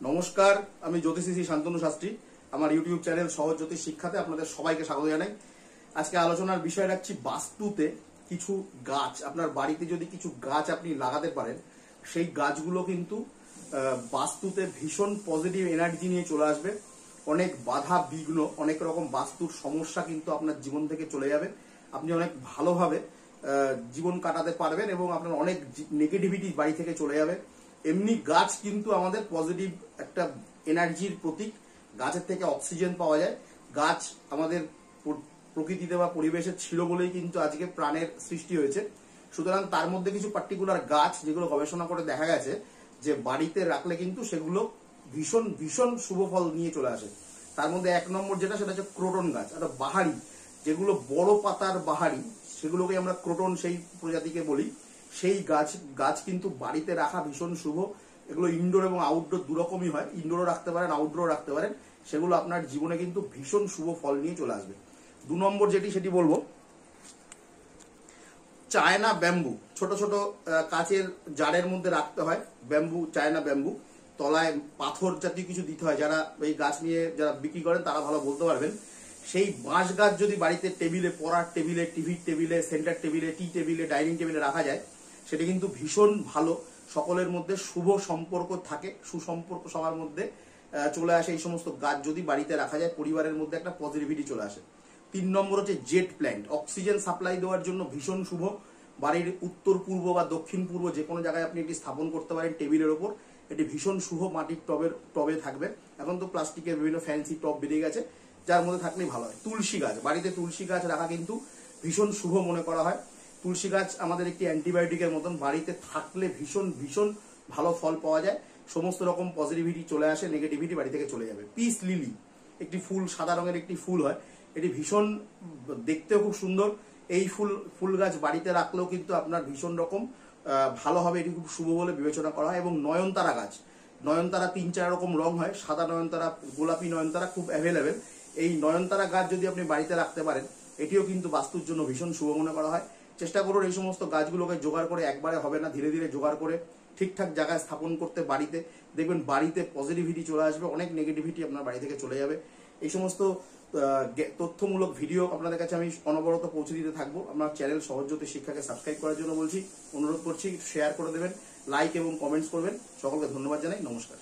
নমস্কার, আমি জ্যোতিষী শান্তনু শাস্ত্রী। আমার ইউটিউব চ্যানেল সহজ জ্যোতিষ শিক্ষাতে আপনাদের সবাইকে স্বাগত জানাই। আজকে আলোচনার বিষয় রাখছি বাস্তুতে কিছু গাছ। আপনার বাড়িতে যদি কিছু গাছ আপনি লাগাতে পারেন, সেই গাছগুলো কিন্তু বাস্তুতে ভীষণ পজিটিভ এনার্জি নিয়ে চলে আসবে। অনেক বাধা বিঘ্ন, অনেক রকম বাস্তুর সমস্যা কিন্তু আপনার জীবন থেকে চলে যাবে। আপনি অনেক ভালোভাবে জীবন কাটাতে পারবেন এবং আপনার অনেক নেগেটিভিটি বাড়ি থেকে চলে যাবে। এমনি গাছ কিন্তু আমাদের পজিটিভ একটা এনার্জির প্রতীক। গাছের থেকে অক্সিজেন পাওয়া যায়। গাছ আমাদের প্রকৃতিতে বা পরিবেশে ছিল বলেই কিন্তু আজকে প্রাণের সৃষ্টি হয়েছে। সুতরাং তার মধ্যে কিছু পার্টিকুলার গাছ যেগুলো গবেষণা করে দেখা গেছে যে বাড়িতে রাখলে কিন্তু সেগুলো ভীষণ ভীষণ শুভ ফল নিয়ে চলে আসে। তার মধ্যে এক নম্বর যেটা, সেটা হচ্ছে ক্রোটন গাছ। একটা বাহারি, যেগুলো বড় পাতার বাহারি, সেগুলোকে আমরা ক্রোটন সেই প্রজাতিকে বলি। সেই গাছ কিন্তু বাড়িতে রাখা ভীষণ শুভ। এগুলো ইনডোর এবং আউটডোর দুরকমই হয়, ইনডোরও রাখতে পারেন, আউটডোরও রাখতে পারেন। সেগুলো আপনার জীবনে কিন্তু ভীষণ শুভ ফল নিয়ে চলে আসবে। দু নম্বর সেটি বলবো চায়না ব্যাম্বু। ছোট ছোট কাচের জারের মধ্যে রাখতে হয় ব্যাম্বু, চায়না ব্যাম্বু। তলায় পাথর জাতীয় কিছু দিতে হয়। যারা এই গাছ নিয়ে যারা বিক্রি করেন তারা ভালো বলতে পারবেন। সেই বাঁশ গাছ যদি বাড়িতে টেবিলে, পড়ার টেবিলে, টিভির টেবিলে, সেন্টার টেবিলে, টি টেবিলে, ডাইনিং টেবিলে রাখা যায়, সেটা কিন্তু ভীষণ ভালো। সকলের মধ্যে শুভ সম্পর্ক থাকে, সুসম্পর্ক সবার মধ্যে চলে আসে। এই সমস্ত গাছ যদি বাড়িতে রাখা যায়, পরিবারের মধ্যে একটা পজিটিভিটি চলে আসে। 3 নম্বর হচ্ছে জেট প্ল্যান্ট। অক্সিজেন সাপ্লাই দেওয়ার জন্য ভীষণ শুভ। বাড়ির উত্তর পূর্ব বা দক্ষিণ পূর্ব যে কোনো জায়গায় আপনি এটি স্থাপন করতে পারেন টেবিলের ওপর। এটি ভীষণ শুভ। মাটির টবে থাকবে। এখন তো প্লাস্টিকের বিভিন্ন ফ্যান্সি টব বেরিয়ে গেছে, যার মধ্যে থাকলেই ভালো হয়। তুলসী গাছ, বাড়িতে তুলসী গাছ রাখা কিন্তু ভীষণ শুভ মনে করা হয়। তুলসী গাছ আমাদের একটি অ্যান্টিবায়োটিকের মতন, বাড়িতে থাকলে ভীষণ ভীষণ ভালো ফল পাওয়া যায়। সমস্ত রকম পজিটিভিটি চলে আসে, নেগেটিভিটি বাড়ি থেকে চলে যাবে। পিস লিলি একটি ফুল, সাদা রঙের একটি ফুল হয়। এটি ভীষণ দেখতেও খুব সুন্দর। এই ফুল গাছ বাড়িতে রাখলেও কিন্তু আপনার ভীষণ রকম ভালো হবে। এটি খুব শুভ বলে বিবেচনা করা হয়। এবং নয়নতারা গাছ, নয়নতারা 3-4 রকম রং হয়, সাদা নয়নতারা, গোলাপি নয়নতারা খুব অ্যাভেলেবেল। এই নয়নতারা গাছ যদি আপনি বাড়িতে রাখতে পারেন, এটিও কিন্তু বাস্তুর জন্য ভীষণ শুভ মনে করা হয়। চেষ্টা করুন এই সমস্ত গাছগুলোকে জোগাড় করে, একবারে হবে না, ধীরে ধীরে জোগাড় করে ঠিকঠাক জায়গায় স্থাপন করতে বাড়িতে। দেখবেন বাড়িতে পজিটিভিটি চলে আসবে, অনেক নেগেটিভিটি আপনার বাড়ি থেকে চলে যাবে। এই সমস্ত তথ্যমূলক ভিডিও আপনাদের কাছে আমি অনবরত পৌঁছে দিতে থাকবো। আমার চ্যানেল সহজ জ্যোতিষ শিক্ষাকে সাবস্ক্রাইব করার জন্য বলছি, অনুরোধ করছি, শেয়ার করে দেবেন, লাইক এবং কমেন্টস করবেন। সকলকে ধন্যবাদ জানাই। নমস্কার।